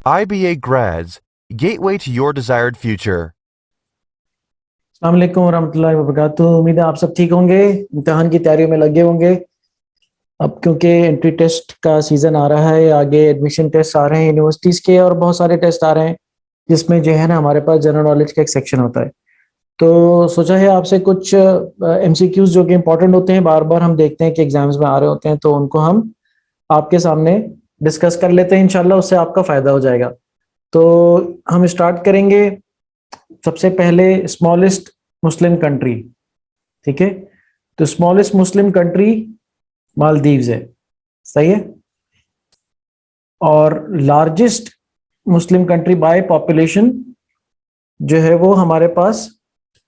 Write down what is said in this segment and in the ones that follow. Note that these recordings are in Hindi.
IBA grads, gateway to your desired future. अस्सलाम वालेकुम वरहमतुल्लाहि वबरकातुहू। उम्मीद है आप सब ठीक होंगे, इम्तिहान की तैयारियों में लगे होंगे। अब क्योंकि एंट्री टेस्ट का सीज़न आ रहा है, आगे एडमिशन टेस्ट आ रहे हैं यूनिवर्सिटीज़ के, और बहुत सारे टेस्ट आ रहे हैं जिसमें जो है ना हमारे पास जनरल नॉलेज का एक सेक्शन होता है। तो सोचा है आपसे कुछ MCQs जो कि इम्पोर्टेंट होते हैं, बार बार हम देखते हैं कि एग्जाम्स में आ रहे होते हैं, तो उनको हम आपके सामने डिस्कस कर लेते हैं। इंशाल्लाह उससे आपका फ़ायदा हो जाएगा। तो हम स्टार्ट करेंगे सबसे पहले स्मॉलेस्ट मुस्लिम कंट्री। ठीक है, तो स्मॉलेस्ट मुस्लिम कंट्री मालदीव्स है, सही है। और largest Muslim country by population जो है वो हमारे पास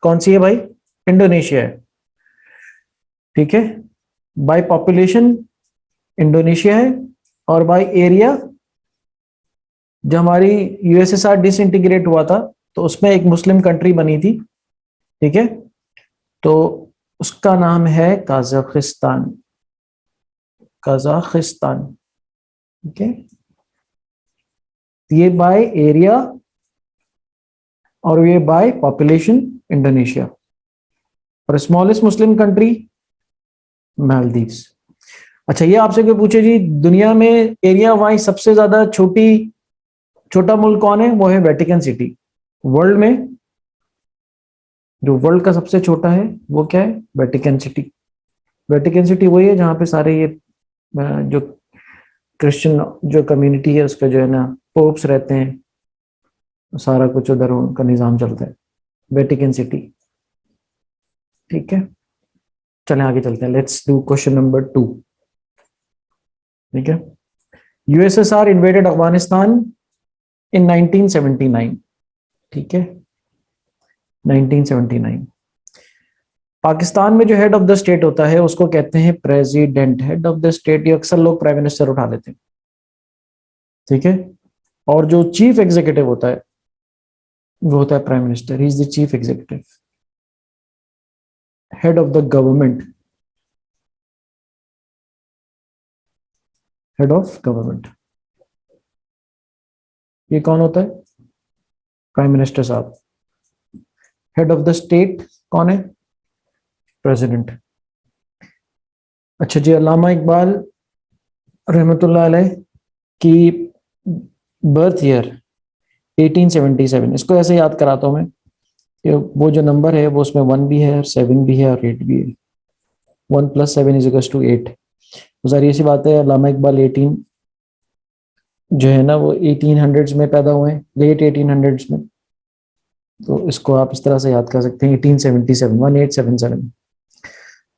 कौन सी है भाई? इंडोनेशिया है। ठीक है, बाय पॉपुलेशन इंडोनेशिया है, और बाय एरिया जो हमारी USSR डिसइंटीग्रेट हुआ था तो उसमें एक मुस्लिम कंट्री बनी थी। ठीक है, तो उसका नाम है कजाकिस्तान। कजाकिस्तान, ठीक है। ये बाय एरिया और ये बाय पॉपुलेशन इंडोनेशिया। और स्मॉलेस्ट मुस्लिम कंट्री मालदीव्स। अच्छा, ये आपसे कोई पूछे जी दुनिया में एरिया वाइज सबसे ज्यादा छोटा मुल्क कौन है? वो है वेटिकन सिटी। वर्ल्ड में जो वर्ल्ड का सबसे छोटा है वो क्या है? Vatican city. वेटिकन सिटी वही है जहाँ पे सारे ये जो क्रिश्चियन जो कम्युनिटी है उसका जो है ना पोप्स रहते हैं, सारा कुछ उधर उनका निज़ाम चलता है, वेटिकन सिटी। ठीक है, चलें आगे चलते हैं। Let's do question number 2। ठीक है, USSR इन्वेडेड अफगानिस्तान इन 1979। ठीक है, 1979। पाकिस्तान में जो हेड ऑफ द स्टेट होता है उसको कहते हैं president. Head of the state ये अक्सर लोग प्राइम मिनिस्टर उठा लेते हैं। ठीक है, और जो चीफ एग्जीक्यूटिव होता है वो होता है prime minister. He is the chief executive, head of the government. Head of government ये कौन होता है? प्राइम मिनिस्टर साहब। हेड ऑफ द स्टेट कौन है? प्रेसिडेंट। अच्छा जी, अल्लामा इकबाल रहमतुल्लाह अलैह की बर्थ ईयर 1877। इसको ऐसे याद कराता हूं मैं कि वो जो नंबर है वो उसमें 1 भी है और 7 भी है और 8 भी है। 1 + 7 = 8। तो सारी ऐसी बात है, अल्लामा इकबाल 18 जो है ना वो 1800s में पैदा हुए हैं, लेट 1800s में। तो इसको आप इस तरह से याद कर सकते हैं, 1877, 1877।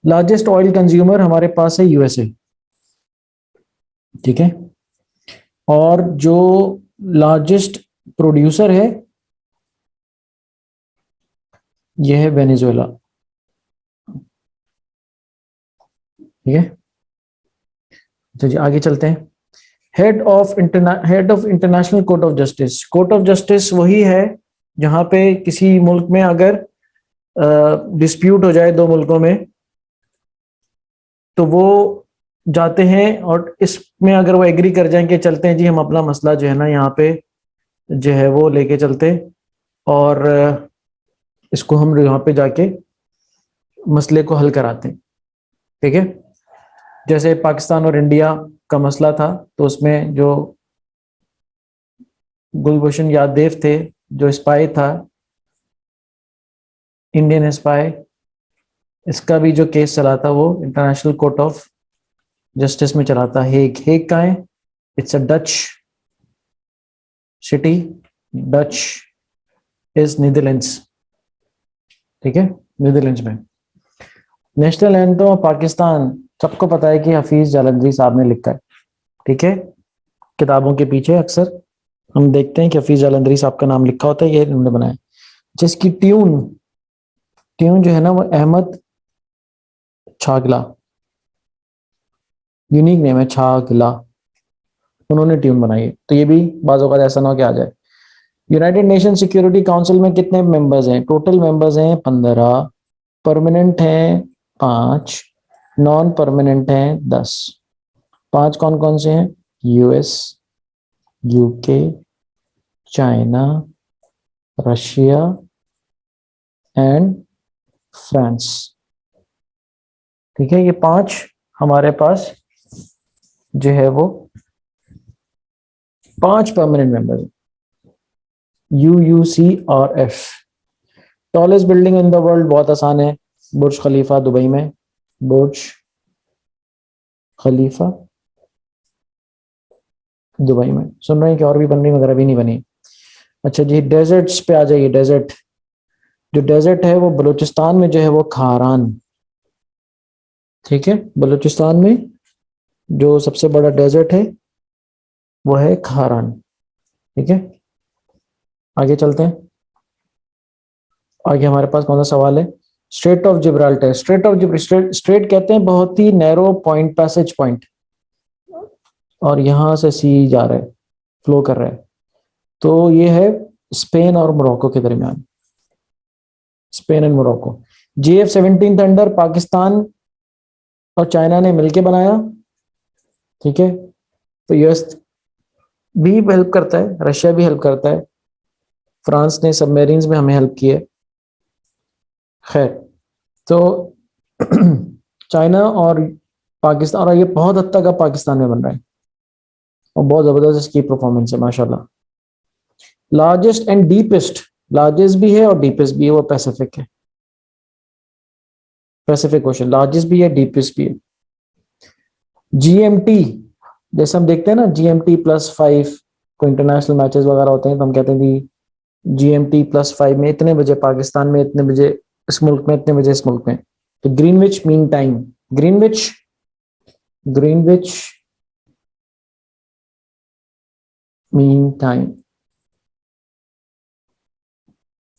लार्जेस्ट ऑयल कंज्यूमर हमारे पास है USA। ठीक है, और जो लार्जेस्ट प्रोड्यूसर है यह है वेनेजुएला। ठीक है, तो जी आगे चलते हैं। Head of international court of justice. Court of justice वही है जहां पे किसी मुल्क में अगर डिस्प्यूट हो जाए दो मुल्कों में तो वो जाते हैं, और इसमें अगर वो एग्री कर जाएं कि चलते हैं जी हम अपना मसला जो है ना यहाँ पे जो है वो लेके चलते, और इसको हम यहाँ पे जाके मसले को हल कराते हैं। ठीक है, जैसे पाकिस्तान और इंडिया का मसला था तो उसमें जो गुलभूषण यादव थे, जो स्पाई था, इंडियन स्पाई, इसका भी जो केस चला था वो इंटरनेशनल कोर्ट ऑफ जस्टिस में चला था। हेग। हेग कहाँ है? It's a Dutch city. Dutch is Netherlands. ठीक है, नीदरलैंड्स में। नेशनल एंथम ऑफ पाकिस्तान सबको पता है कि हफीज जालंधरी साहब ने लिखा है। ठीक है, किताबों के पीछे अक्सर हम देखते हैं कि हफीज जालंधरी साहब का नाम लिखा होता है, ये इन्होंने बनाया। जिसकी ट्यून ट्यून जो है ना वो अहमद छागला, यूनिक नेम है छागला, उन्होंने ट्यून बनाई है। तो ये भी बाज़ औक़ात ऐसा ना हो कि आ जाए। यूनाइटेड नेशन सिक्योरिटी काउंसिल में कितने मेंबर्स हैं? टोटल मेंबर्स हैं 15, परमानेंट हैं 5, नॉन परमानेंट हैं 10। 5 कौन कौन से हैं? US, UK, China, Russia and France. ठीक है, ये 5 हमारे पास जो है वो 5 permanent member, UUCRF। Tallest building in the world, बहुत आसान है, बुर्ज खलीफा दुबई में, बुर्ज खलीफा दुबई में। सुन रहे हैं कि और भी बन रही, मगर अभी नहीं बनी। अच्छा जी, डेजर्ट्स पे आ जाइए। डेजर्ट, जो डेजर्ट है वो बलूचिस्तान में जो है वो खारान। ठीक है, बलूचिस्तान में जो सबसे बड़ा डेजर्ट है वो है खारान। ठीक है, आगे चलते हैं। आगे हमारे पास कौन सा सवाल है? Straight of Gibraltar. स्ट्रेट कहते हैं बहुत ही नैरो पॉइंट, पैसेज पॉइंट, और यहां से सी जा रहा है, फ्लो कर रहा है। तो ये है स्पेन और मोरक्को के दरमियान, Spain and Morocco. GF-17 thunder Pakistan और चाइना ने मिलकर बनाया। ठीक है, तो यूएस भी हेल्प करता है, रशिया भी हेल्प करता है, फ्रांस ने सबमरीन्स में हमें हेल्प की है। खैर, तो चाइना और पाकिस्तान, और ये बहुत हद तक अब पाकिस्तान में बन रहा है, और बहुत जबरदस्त इसकी परफॉर्मेंस है माशाल्लाह। लार्जेस्ट एंड डीपेस्ट, लार्जेस्ट भी है और डीपेस्ट भी है, वो पैसिफिक है। पैसिफिक ओशन लार्जेस्ट भी है, डीपेस्ट भी है। GMT, जैसे हम देखते हैं ना, GMT+5 को इंटरनेशनल मैचेस वगैरह होते हैं, तो हम कहते हैं कि GMT+5 में इतने बजे पाकिस्तान में, इतने बजे इस मुल्क में, इतने बजे इस मुल्क में। तो Greenwich mean time, Greenwich Greenwich mean time,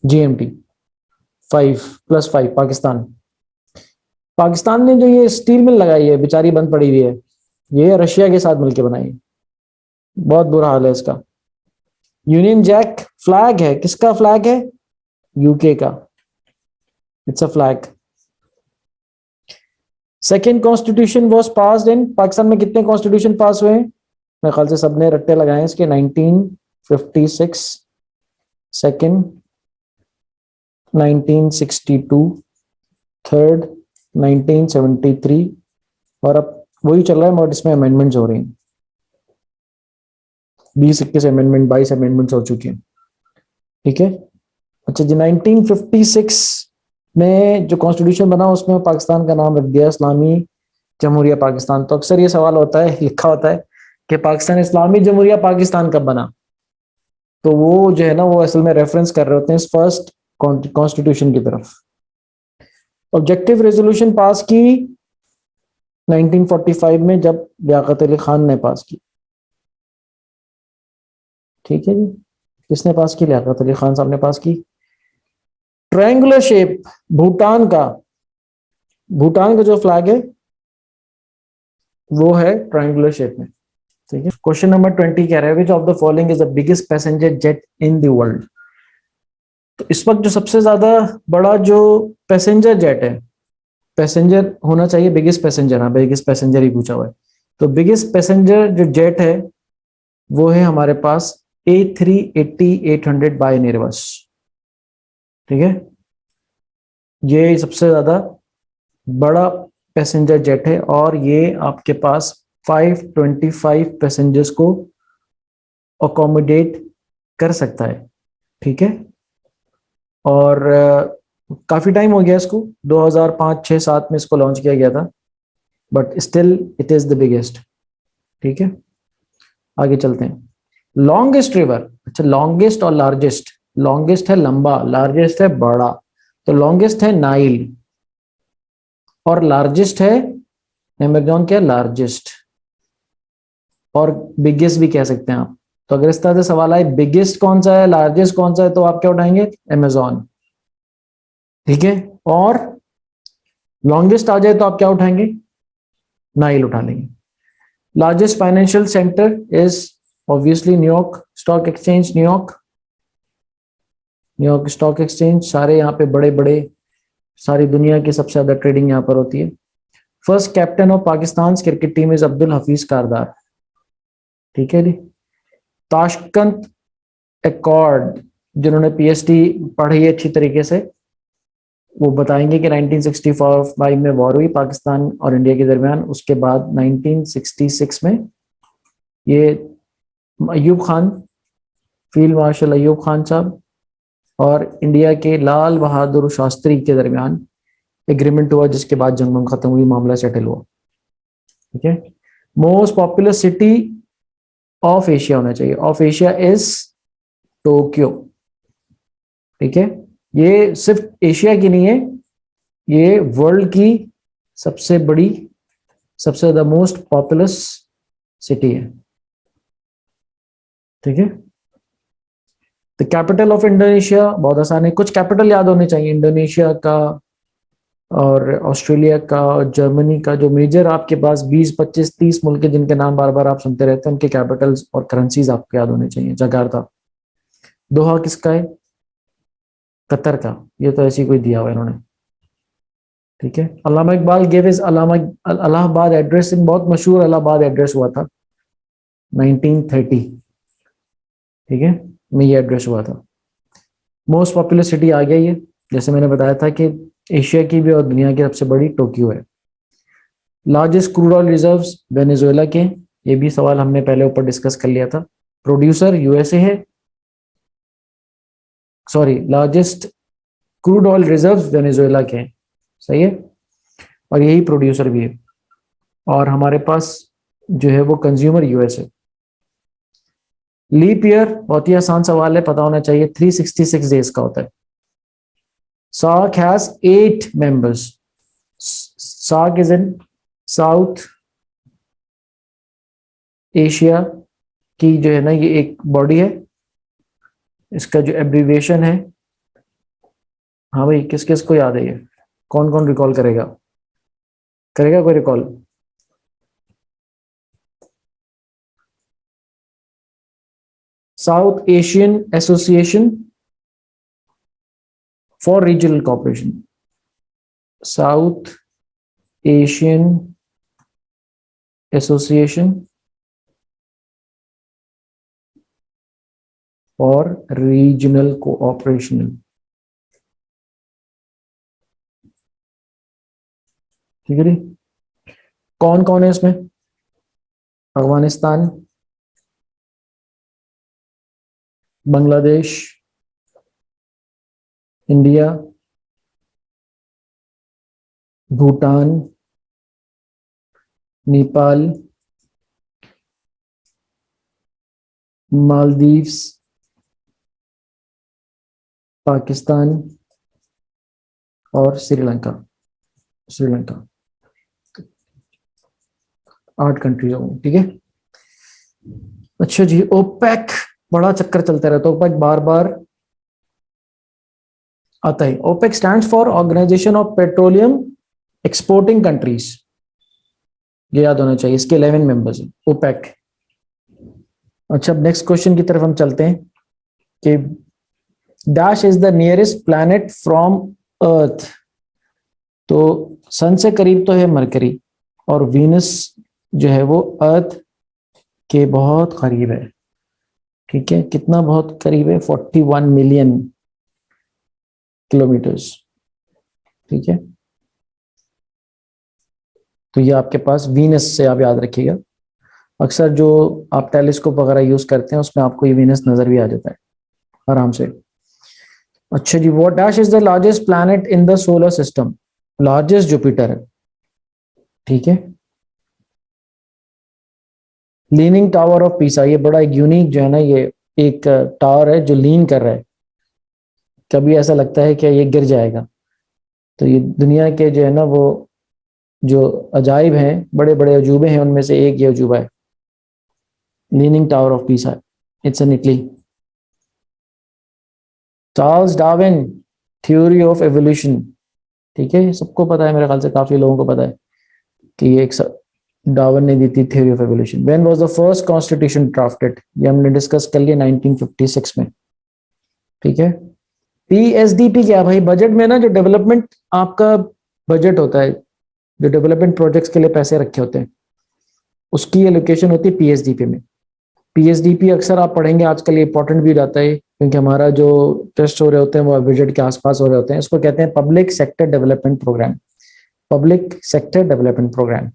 GMT+5 Pakistan. Pakistan ने जो ये स्टील मिल लगाई है, बेचारी बंद पड़ी हुई है, ये रशिया के साथ मिलकर बनाई है। बहुत बुरा हाल है इसका। यूनियन जैक फ्लैग है, किसका फ्लैग है? यूके का, it's a flag. Second constitution was passed in Pakistan में, कितने कॉन्स्टिट्यूशन पास हुए हैं? मेरे ख्याल से सबने रट्टे लगाए हैं इसके। 1956 सेकेंड, 1962 थर्ड, 1973, और अब वही चल रहा है, मगर इसमें अमेंडमेंट्स हो रही हैं। 20-21 अमेंडमेंट, 22 अमेंडमेंट्स हो चुकी हैं। ठीक है, अच्छा जी, 1956 में जो कॉन्स्टिट्यूशन बना उसमें पाकिस्तान का नाम रख दिया इस्लामी जमहूरिया पाकिस्तान। तो अक्सर ये सवाल होता है, लिखा होता है कि पाकिस्तान इस्लामी जमहूरिया पाकिस्तान कब बना, तो वो जो है ना, वो असल में रेफरेंस कर रहे होते हैं इस फर्स्ट कॉन्स्टिट्यूशन की तरफ। ऑब्जेक्टिव रेजोल्यूशन पास की 1945 में, जब लियाकत अली खान ने पास की। ठीक है जी, किसने पास की? लियाकत अली खान साहब ने पास की। ट्रायंगुलर शेप, भूटान का, भूटान का जो फ्लैग है वो है ट्रायंगुलर शेप में। ठीक है, क्वेश्चन नंबर 20 कह रहा है, which of the following is the biggest passenger jet in the world. तो इस वक्त जो सबसे ज्यादा बड़ा जो पैसेंजर जेट है, पैसेंजर होना चाहिए बिगेस्ट पैसेंजर, हाँ बिगेस्ट पैसेंजर ही पूछा हुआ है, तो बिगेस्ट पैसेंजर जो जेट है वो है हमारे पास A380-800 बाय एयरबस। ठीक है, ये सबसे ज्यादा बड़ा पैसेंजर जेट है, और ये आपके पास 525 पैसेंजर्स को अकोमोडेट कर सकता है। ठीक है, और काफी टाइम हो गया इसको, 2005-6-7 में इसको लॉन्च किया गया था, but still it is the biggest. ठीक है, आगे चलते हैं। लॉन्गेस्ट रिवर, अच्छा लॉन्गेस्ट और लार्जेस्ट, लॉन्गेस्ट है लंबा, लार्जेस्ट है बड़ा, तो लॉन्गेस्ट है नाइल, और लार्जेस्ट है अमेजोन। क्या लार्जेस्ट, और बिगेस्ट भी कह सकते हैं आप। तो अगर इस तरह से सवाल आए बिगेस्ट कौन सा है, लार्जेस्ट कौन सा है, तो आप क्या उठाएंगे? अमेजोन। ठीक है, और लॉन्गेस्ट आ जाए तो आप क्या उठाएंगे? नाइल उठा लेंगे। Largest financial centre is obviously New York stock exchange, New York, New York stock exchange. सारे यहाँ पे बड़े बड़े, सारी दुनिया की सबसे ज्यादा ट्रेडिंग यहाँ पर होती है। First captain of Pakistan cricket team is Abdul Hafeez कारदार। ठीक है जी। ताशकंद एकॉर्ड, जिन्होंने पीएचडी पढ़ी है अच्छी तरीके से, वो बताएंगे कि 1965 में वॉर हुई पाकिस्तान और इंडिया के दरमियान। उसके बाद 1966 में ये अयूब खान, फील्ड मार्शल अयूब खान साहब और इंडिया के लाल बहादुर शास्त्री के दरमियान एग्रीमेंट हुआ, जिसके बाद जंग खत्म हुई, मामला सेटल हुआ। ठीक है। Most popular city of Asia होना चाहिए, ऑफ एशिया इज टोक्यो। ठीक है। ये सिर्फ एशिया की नहीं है, ये वर्ल्ड की सबसे बड़ी, सबसे ज्यादा मोस्ट पॉपुलस सिटी है। ठीक है। द कैपिटल ऑफ इंडोनेशिया, बहुत आसान है, कुछ कैपिटल याद होने चाहिए, इंडोनेशिया का और ऑस्ट्रेलिया का और जर्मनी का, जो मेजर आपके पास 20, 25, 30 मुल्क है जिनके नाम बार बार आप सुनते रहते हैं, उनके कैपिटल्स और करेंसीज आपको याद होने चाहिए। जकार्ता। दोहा किसका है? कतर का। ये तो ऐसी कोई दिया हुआ है इन्होंने। ठीक है। Allama Iqbal gave his Allahabad address in, बहुत मशहूर अलाहाबाद एड्रेस हुआ था 1930। ठीक है, में ये एड्रेस हुआ था। मोस्ट पॉपुलर सिटी आ गया ये, जैसे मैंने बताया था कि एशिया की भी और दुनिया की सबसे बड़ी टोक्यो है। Largest crude oil reserves Venezuela के, ये भी सवाल हमने पहले ऊपर डिस्कस कर लिया था। प्रोड्यूसर यूएसए है, sorry, largest crude oil reserves Venezuela के हैं, सही है, और यही प्रोड्यूसर भी है। और हमारे पास जो है वो कंज्यूमर यूएस है। लीप ईयर बहुत ही आसान सवाल है, पता होना चाहिए, 366 डेज का होता है। SAARC has 8 members. SAARC is in south Asia की जो है ना, ये एक बॉडी है, इसका जो एब्रीविएशन है, हाँ भाई किस किस को याद है ये, कौन कौन रिकॉल करेगा, करेगा कोई recall? South Asian Association for Regional Cooperation, South Asian Association for Regional Cooperation. ठीक है जी। कौन कौन है इसमें? अफगानिस्तान, बांग्लादेश, इंडिया, भूटान, नेपाल, मालदीव्स, पाकिस्तान और श्रीलंका। श्रीलंका 8 कंट्रीज होंगी। ठीक है। अच्छा जी, ओपेक बड़ा चक्कर चलता रहता है, ओपेक बार बार आता है। OPEC stands for Organization of Petroleum Exporting Countries, ये याद होना चाहिए, इसके 11 मेंबर्स हैं ओपेक। अच्छा, अब नेक्स्ट क्वेश्चन की तरफ हम चलते हैं कि dash is the nearest planet from earth. तो सन से करीब तो है मरकरी, और वीनस जो है वो अर्थ के बहुत करीब है। ठीक है, कितना बहुत करीब है? 41 मिलियन किलोमीटर्स। ठीक है, तो ये आपके पास वीनस से आप याद रखिएगा, अक्सर जो आप टेलीस्कोप वगैरह यूज करते हैं उसमें आपको ये वीनस नजर भी आ जाता है आराम से। अच्छा जी, what dash is the largest planet in the solar system? Largest Jupiter है। ठीक है। लीनिंग टावर ऑफ पीसा, ये बड़ा एक यूनिक जो है ना, ये एक टावर है जो लीन कर रहा है, कभी ऐसा लगता है कि ये गिर जाएगा। तो ये दुनिया के जो है ना वो जो अजाइब हैं, बड़े बड़े अजूबे हैं, उनमें से एक ये अजूबा है, leaning tower of Pisa. It's in Italy. Charles Darwin, theory of evolution. ठीक है, सबको पता है, मेरे ख्याल से काफी लोगों को पता है कि ये एक डार्विन ने दी थी theory of evolution. When was the first constitution drafted? ये हमने डिस्कस कर लिया 1956 में। ठीक है। पीएसडीपी क्या भाई? बजट में ना जो डेवलपमेंट आपका बजट होता है, जो डेवलपमेंट प्रोजेक्ट्स के लिए पैसे रखे होते हैं, उसकी एलोकेशन होती है पीएसडीपी में। पीएसडीपी अक्सर आप पढ़ेंगे आजकल, ये इंपॉर्टेंट भी रहता है क्योंकि हमारा जो टेस्ट हो रहे होते हैं वो बजट के आसपास हो रहे होते हैं। इसको कहते हैं public sector development programme, public sector development programme.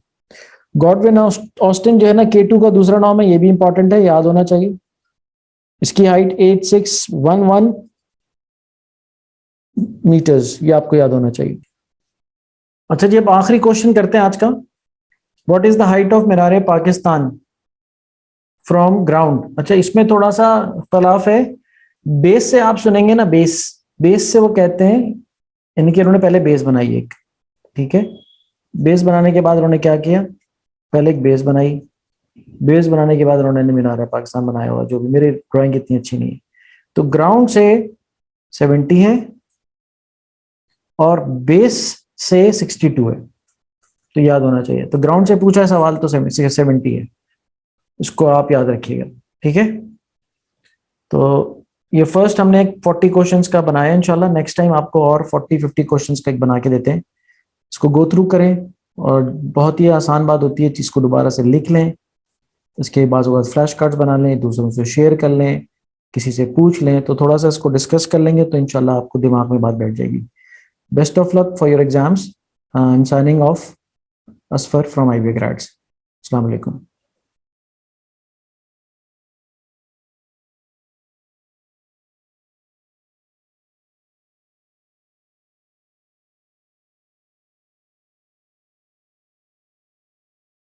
Godwin Austen जो है ना, K2 का दूसरा नाम है, ये भी इंपॉर्टेंट है, याद होना चाहिए। इसकी हाइट 8611 मीटर्स, ये आपको याद होना चाहिए। अच्छा जी, अब आखिरी क्वेश्चन करते हैं आज का। What is the height of Minar Pakistan from ground? अच्छा, इसमें थोड़ा सा इख्तलाफ है। बेस से आप सुनेंगे ना, बेस, बेस से वो कहते हैं, यानी कि उन्होंने पहले बेस बनाई एक, ठीक है। बेस बनाने के बाद उन्होंने क्या किया, पहले एक बेस बनाई, बेस बनाने के बाद उन्होंने मीनार पाकिस्तान बनाया हुआ, जो भी, मेरी ड्राइंग इतनी अच्छी नहीं है। तो ग्राउंड से 70 है और बेस से 62 है, तो याद होना चाहिए। तो ग्राउंड से पूछा है सवाल तो 70 है, इसको आप याद रखिएगा, ठीक है। तो ये फर्स्ट हमने 40 क्वेश्चंस का बनाया, इंशाल्लाह नेक्स्ट टाइम आपको और 40-50 क्वेश्चंस का एक बना के देते हैं। इसको गो थ्रू करें, और बहुत ही आसान बात होती है, चीज को दोबारा से लिख लें, इसके बाद फ्लैश कार्ड्स बना लें, दूसरों से शेयर कर लें, किसी से पूछ लें, तो थोड़ा सा इसको डिस्कस कर लेंगे तो इंशाल्लाह आपको दिमाग में बात बैठ जाएगी। Best of luck for your exams. I am signing off, Asfar from IB Grads। अस्सलाम वालेकुम।